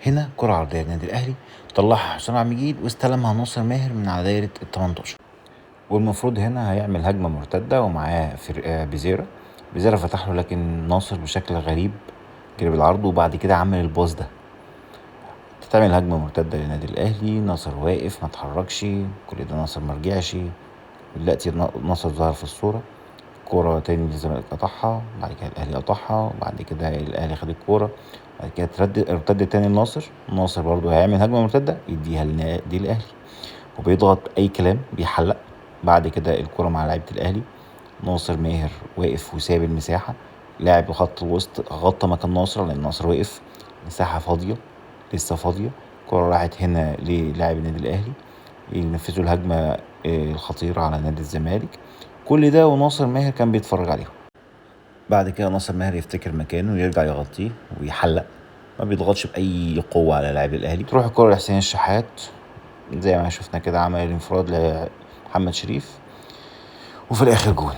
هنا كرة عرضية للنادي الأهلي، طلعها حسام عبد المجيد واستلمها ناصر ماهر من على دايرة ال18. والمفروض هنا هيعمل هجمة مرتدة ومعاه بيزيرا فتح له، لكن ناصر بشكل غريب جرب العرض وبعد كده عمل الباص ده. تتعمل هجمة مرتدة للنادي الأهلي، ناصر واقف ما اتحركش، كل ده ناصر مرجعش. دلوقتي ناصر ظهر في الصورة، كورة تاني الزمالك قطعها، بعد كده الأهلي قطعها، وبعد كده الأهلي خد الكورة، بعد كده ارتد تاني لناصر. ناصر برضو هيعمل هجمة مرتدة يديها للنادي الأهلي وبيضغط أي كلام بيحلق. بعد كده الكورة مع لعيبة الأهلي، ناصر ماهر واقف وساب المساحة، لاعب خط الوسط غطى مكان ناصر لأن ناصر وقف، مساحة فاضية لسه فاضية. الكورة راحت هنا للاعب النادي الأهلي ينفذوا الهجمة الخطيرة على نادي الزمالك. كل ده وناصر ماهر كان بيتفرج عليهم. بعد كده ناصر ماهر يفتكر مكانه ويرجع يغطيه ويحلق، ما بيضغطش بأي قوة على لاعب الأهلي. تروح الكرة لحسين الشحات زي ما شفنا كده، عمل الانفراد لمحمد شريف وفي الآخر جون.